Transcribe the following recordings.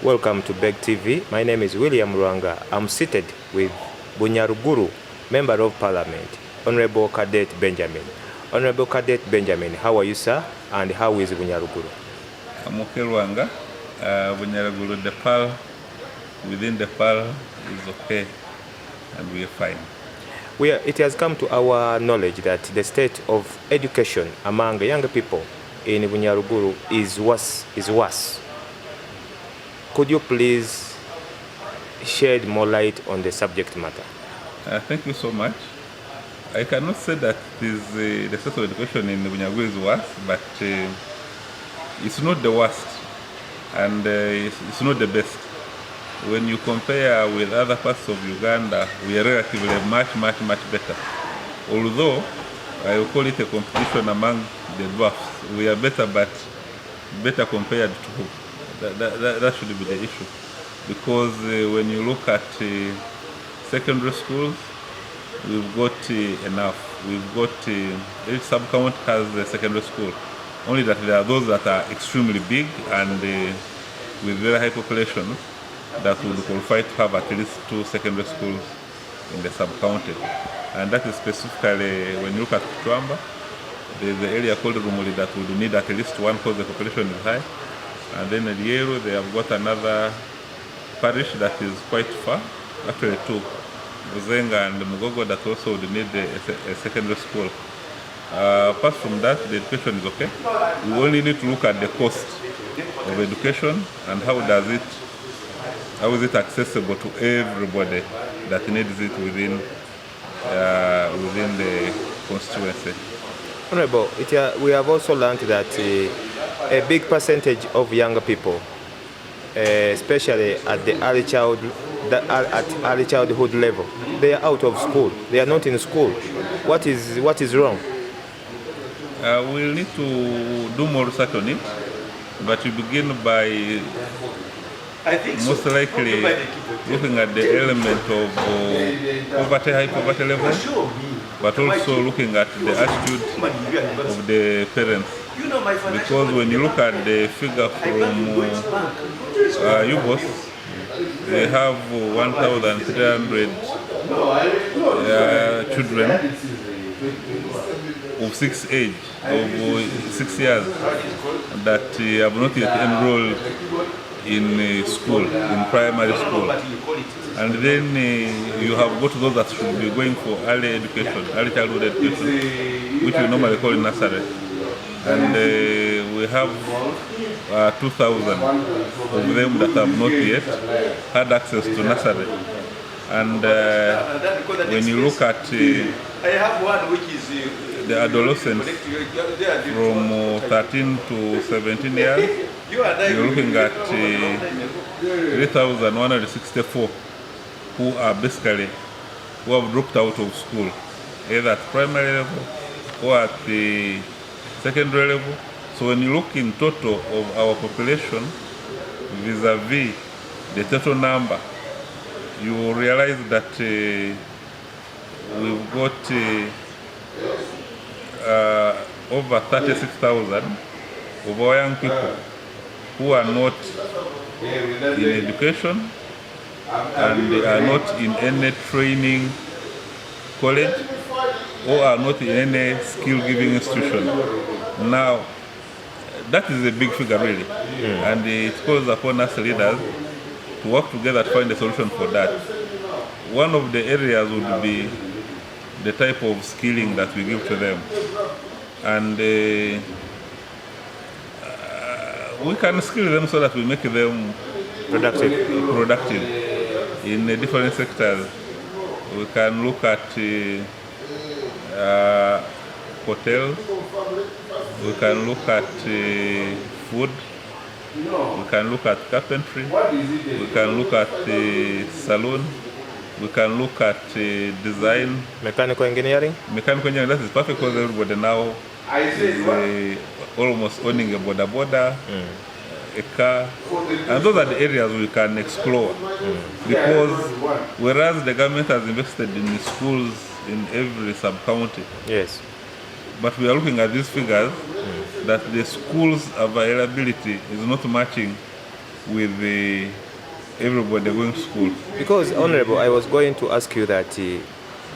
Welcome to Beg TV. My name is William Rwanga. I'm seated with Bunyaruguru, Member of Parliament, Honorable Cadet Benjamin. Honorable Cadet Benjamin, how are you, sir? And how is Bunyaruguru? I'm okay, Rwanga. Bunyaruguru, the PAL, within the PAL is okay, and we are fine. It has come to our knowledge that the state of education among young people in Bunyaruguru is worse. Could you please shed more light on the subject matter? Thank you so much. I cannot say that the state of education in Bunyaruguru is worse, but it's not the worst, and it's not the best. When you compare with other parts of Uganda, we are relatively much better. Although I will call it a competition among the dwarfs, we are better, but better compared to who? That should be the issue, because when you look at secondary schools, we've got enough. We've got each sub-county has a secondary school, only that there are those that are extremely big and with very high populations that would qualify to have at least 2 secondary schools in the sub-county. And that is specifically when you look at Kuchwamba, there's the area called Rumuli that would need at least 1 because the population is high. And then at Yeru, they have got another parish that is quite far, actually 2, Buzenga and Mugogo, that also would need a secondary school. Apart from that, the education is okay. We only need to look at the cost of education and how is it accessible to everybody that needs it within the constituency. Honorable, we have also learned that a big percentage of younger people, especially at the early childhood level, they are out of school. They are not in school. What is wrong? We'll need to do more research on it, but we begin by most likely looking at the element of high poverty level, but also looking at the attitude of the parents. Because when you look at the figure from UBOS, they have 1,300 children of 6 years that have not yet enrolled in school, in primary school. And then you have got those that should be going for early childhood education, which we normally call nursery. And we have 2,000 of them that have not yet had access to nursery. And when you look at the adolescents from 13 to 17 years, you're looking at 3,164 who have dropped out of school, either at primary level or at the secondary level. So when you look in total of our population vis-a-vis the total number, you will realize that we've got over 36,000 of our young people who are not in education and they are not in any training college or are not in any skill-giving institution. Now, that is a big figure really, and it calls upon us leaders to work together to find a solution for that. One of the areas would be the type of skilling that we give to them. And we can skill them so that we make them productive in different sectors. We can look at hotels, we can look at food, we can look at carpentry, we can look at saloon, we can look at design. Mechanical engineering? Mechanical engineering, that is perfect because everybody now is almost owning a boda, a car. And those are the areas we can explore. Because whereas the government has invested in schools in every sub-county, yes, but we are looking at these figures that the schools' availability is not matching with everybody going to school. Because, Honorable, I was going to ask you that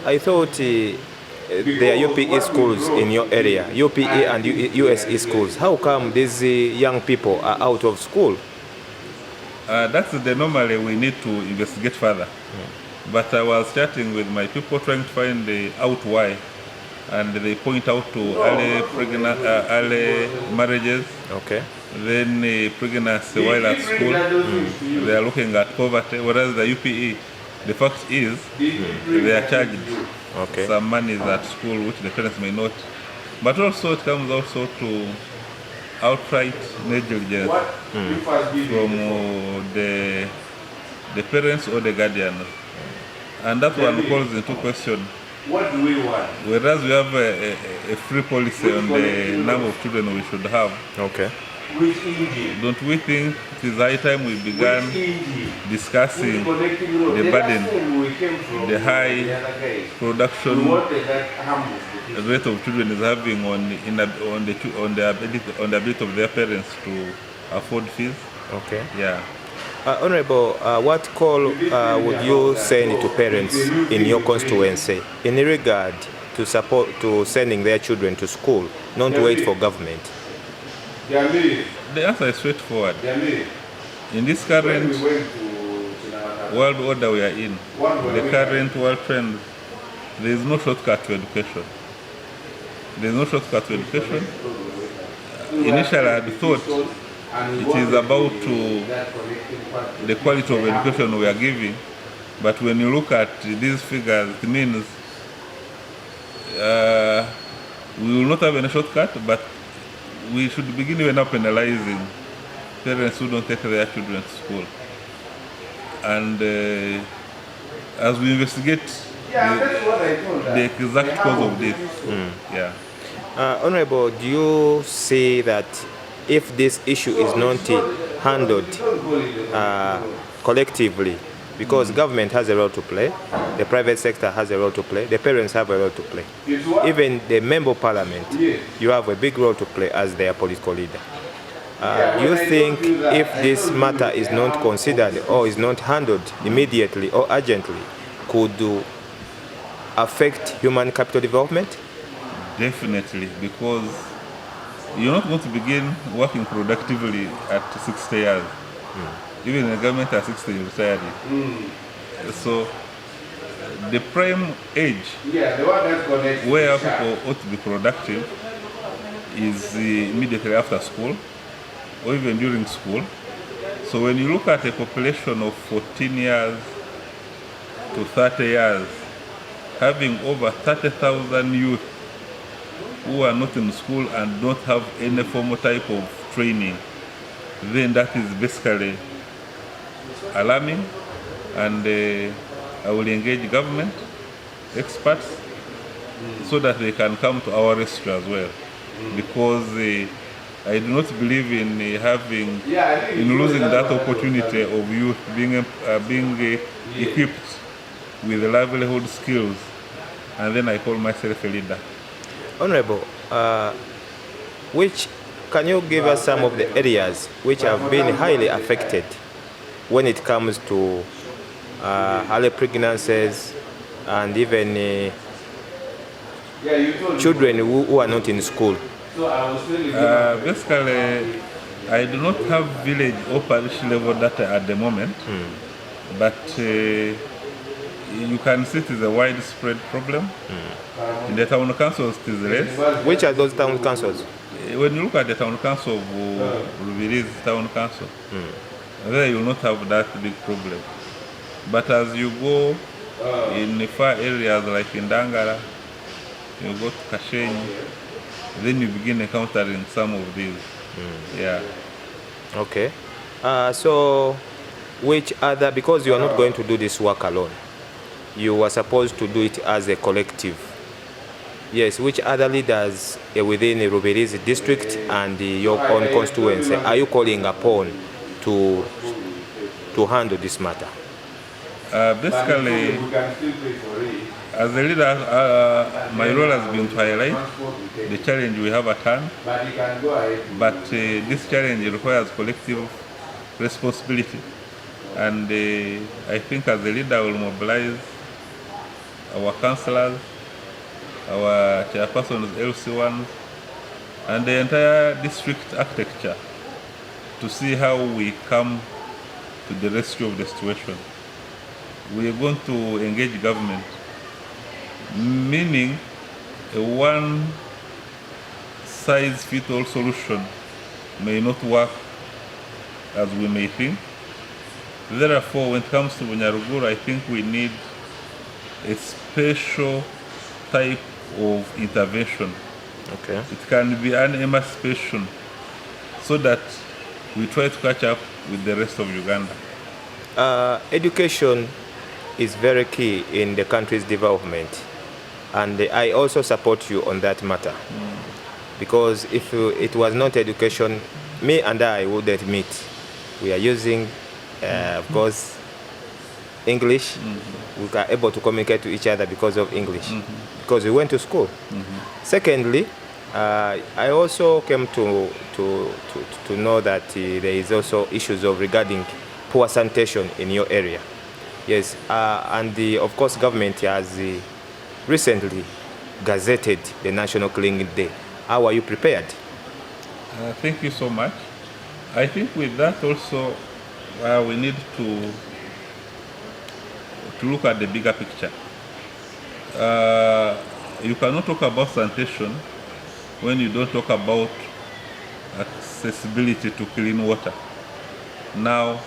I thought there are UPE schools in your area, UPE and USE schools. How come these young people are out of school? That's the normally we need to investigate further. But I was chatting with my people trying to find out why. And they point out to early marriages, Okay. then pregnancy while at school. They are looking at poverty, whereas the UPE, the fact is, they are charged some money at school which the parents may not. But also it comes also to outright negligence from the parents or the guardian. And that one calls into question. What do we want? Whereas we have a free policy on the number of children we should have. Okay. Don't we think it is high time we began discussing the burden, the high production rate of children is having on the ability of their parents to afford fees? Okay. Yeah. Honorable, what call would you send to parents in your constituency in regard to support to sending their children to school, not to wait for government? The answer is straightforward. In this current world order we are in, the current world trend, there is no shortcut to education. There is no shortcut to education. Initially, I had thought it is about the quality of education we are giving, but when you look at these figures, it means we will not have any shortcut, but we should begin even now penalizing parents who don't take their children to school. And as we investigate the exact cause of this, yeah. Honorable, do you see that if this issue is not handled collectively, because government has a role to play, the private sector has a role to play, the parents have a role to play, even the member of parliament, you have a big role to play as their political leader. Do you think if this matter is not considered or is not handled immediately or urgently, could affect human capital development? Definitely, because you're not going to begin working productively at 60 years. Even the government at 60 is retired. So the prime age where people ought to be productive is immediately after school or even during school. So when you look at a population of 14 years to 30 years, having over 30,000 youth who are not in school and don't have any formal type of training, then that is basically alarming. And I will engage government experts so that they can come to our rescue as well, because I do not believe in losing that opportunity of youth being equipped with livelihood skills, and then I call myself a leader. Honorable, can you give us some of the areas which have been highly affected when it comes to early pregnancies and even children who are not in school? Basically, I do not have village or parish level data at the moment, but you can see it is a widespread problem. In the town councils, it is less. Which are those town councils? When you look at the town council of Rubirizi town council, there you will not have that big problem. But as you go in the far areas like in Dangara, you go to Kashenyi, then you begin encountering some of these. Yeah. Okay. So, which other, because you are not going to do this work alone, you were supposed to do it as a collective. Yes, which other leaders within the Rubirizi district and your own constituency are you calling upon to handle this matter? Basically, as a leader, my role has been to highlight the challenge we have at hand, but this challenge requires collective responsibility. And I think as a leader, I will mobilize our councillors, our chairpersons, LC1s, and the entire district architecture to see how we come to the rescue of the situation. We are going to engage government, meaning a one-size-fits-all solution may not work as we may think. Therefore, when it comes to Bunyaruguru, I think we need a special type of intervention. Okay. It can be an emancipation so that we try to catch up with the rest of Uganda. Education is very key in the country's development, and I also support you on that matter. Because if it was not education, me and I wouldn't meet. We are using, of course, English. We are able to communicate to each other because of English, because we went to school. Secondly, I also came to know that there is also issues of regarding poor sanitation in your area. Yes, and of course government has recently gazetted the National Cleaning Day. How are you prepared? Thank you so much. I think with that also we need to look at the bigger picture. You cannot talk about sanitation when you don't talk about accessibility to clean water. Now,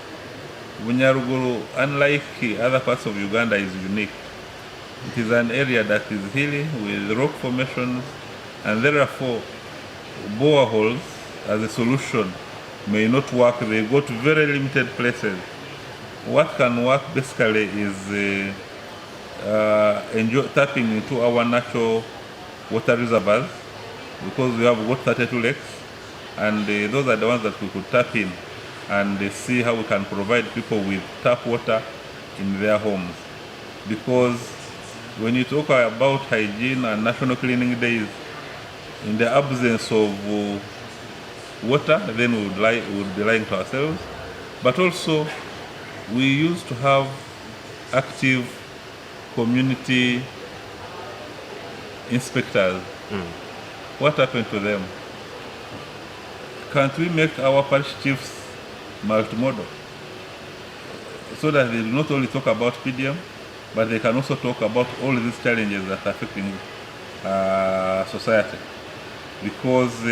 Bunyaruguru, unlike other parts of Uganda, is unique. It is an area that is hilly with rock formations, and therefore boreholes as a solution may not work. They go to very limited places. What can work basically is tapping into our natural water reservoirs, because we have got 32 lakes, and those are the ones that we could tap in and see how we can provide people with tap water in their homes. Because when you talk about hygiene and national cleaning days, in the absence of water, then we would be lying to ourselves. But also, we used to have active community inspectors. What happened to them? Can't we make our parish chiefs multimodal, so that they do not only talk about PDM, but they can also talk about all these challenges that are affecting society? Because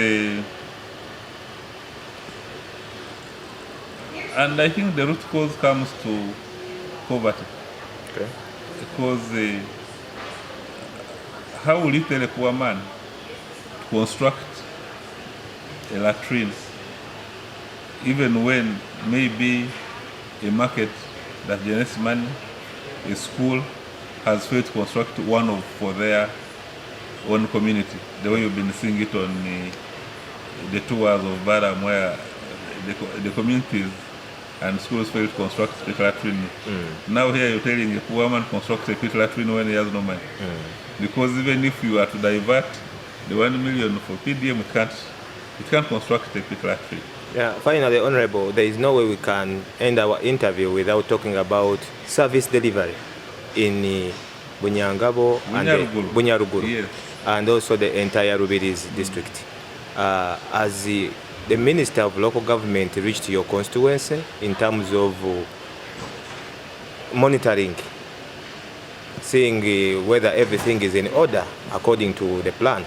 and I think the root cause comes to poverty. Okay. Because how will you tell a poor man to construct a latrine, even when maybe a market that generates money, a school, has failed to construct one for their own community, the way you've been seeing it on the tours of Baram, where the communities and schools fail to construct a latrine. Now here you're telling a poor man construct a pit latrine when he has no money. Because even if you are to divert the 1 million for PDM, it can't construct a pit latrine. Yeah, finally, Honorable, there is no way we can end our interview without talking about service delivery in Bunyaruguru and Bunyaruguru, yes, and also the entire Rubirizi district. As the Minister of Local Government reached your constituency in terms of monitoring, seeing whether everything is in order according to the plan?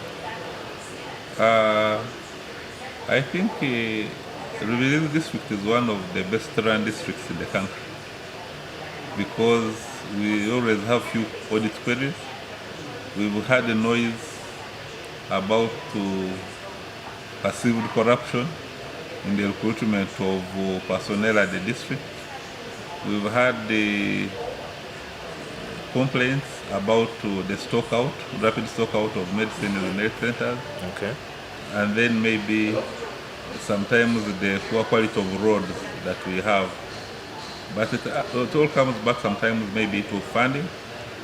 I think Rubirizi district is one of the best run districts in the country, because we always have few audit queries. We've had a noise about perceived corruption in the recruitment of personnel at the district. We've had the complaints about the stock out, rapid stock out of medicine in the health centers. Okay. And then maybe sometimes the poor quality of roads that we have. But it all comes back sometimes maybe to funding,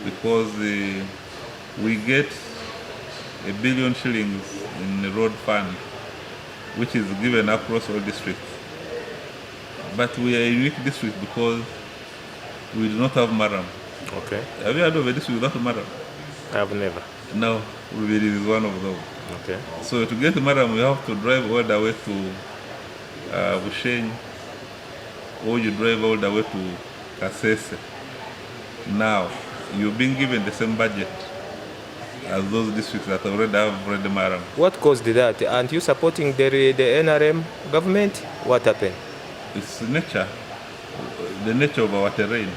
because we get 1 billion shillings in the road fund, which is given across all districts. But we are a unique district because we do not have maram. Okay. Have you heard of a district without maram? I've never. No, Rubiri is one of those. Okay. So to get maram, we have to drive all the way to Bushenyi, or you drive all the way to Kasese. Now, you've been given the same budget as those districts that already have Red Maram. What caused that? Aren't you supporting the NRM government? What happened? It's nature, the nature of our terrain.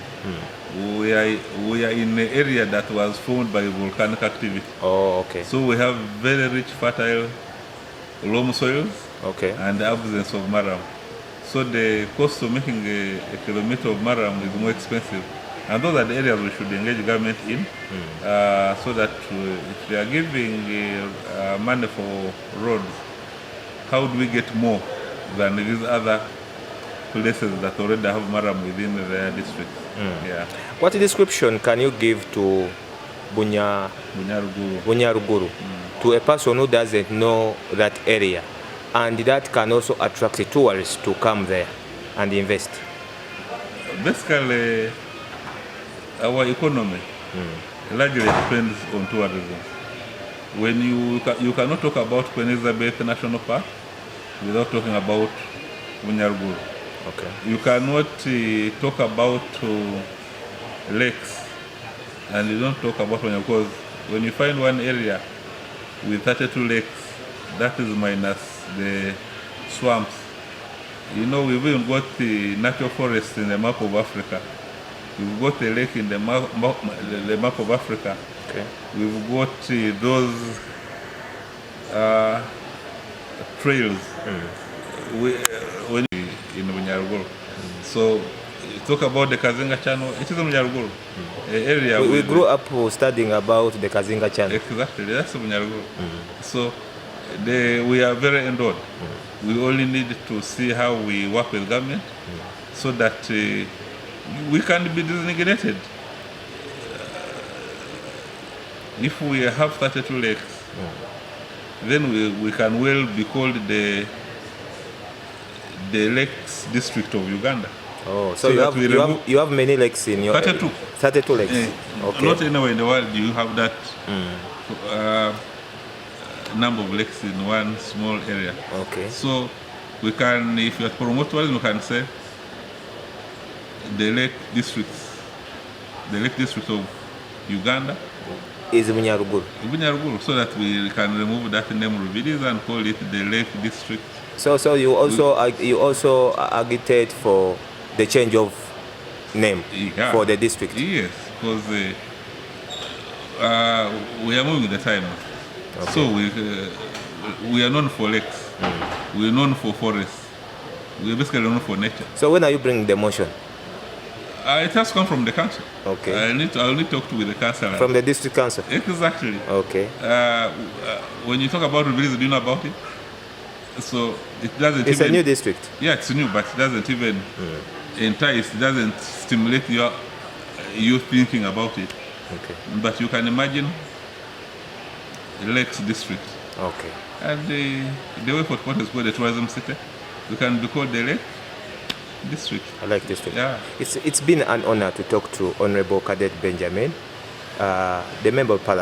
We are in an area that was formed by volcanic activity. Oh, okay. So we have very rich, fertile loam soils, Okay. and the absence of maram. So the cost of making a kilometer of maram is more expensive. And those are the areas we should engage government in, so that if they are giving money for roads, how do we get more than these other places that already have maram within their district? Yeah. What description can you give to Bunyaruguru. Bunyaruguru to a person who doesn't know that area, and that can also attract tourists to come there and invest? Basically, our economy largely depends on tourism. When you cannot talk about Queen Elizabeth National Park without talking about Bunyaruguru. Okay. You cannot talk about lakes and you don't talk about Bunyaruguru, because when you find one area with 32 lakes, that is minus the swamps. You know, we've even got the natural forest in the map of Africa. We've got a lake in the map of Africa. Okay. We've got those trails when in Bunyaruguru. So talk about the Kazinga Channel. It is a Bunyaruguru area. We grew up studying about the Kazinga Channel. Exactly, that's Bunyaruguru. So we are very endowed. We only need to see how we work with government so that we can be designated. If we have 32 lakes, then we can well be called the Lakes District of Uganda. Oh, so you have many lakes in your 32. 32 lakes. Okay. Not anywhere in the world do you have that number of lakes in one small area. Okay. So we can, if you promote tourism, we can say the Lake District of Uganda is Bunyaruguru, so that we can remove that name Rubiris and call it the Lake District. So you also agitate for the change of name for the district. Yes, because we are moving the time. Okay. So we are known for lakes. We are known for forests. We are basically known for nature. So when are you bringing the motion? It has come from the council. Okay. I need to talk with the council. From the district council? Exactly. Okay. When you talk about Rubiris, do you know about it? So it doesn't. It's a new district. Yeah, it's new, but it doesn't even entice. It doesn't stimulate you thinking about it. Okay. But you can imagine the Lakes District. Okay. And the way for what is called the tourism city, you can be called the Lake District. I like district. Yeah. It's been an honor to talk to Honorable Cadet Benjamin, the Member of Parliament.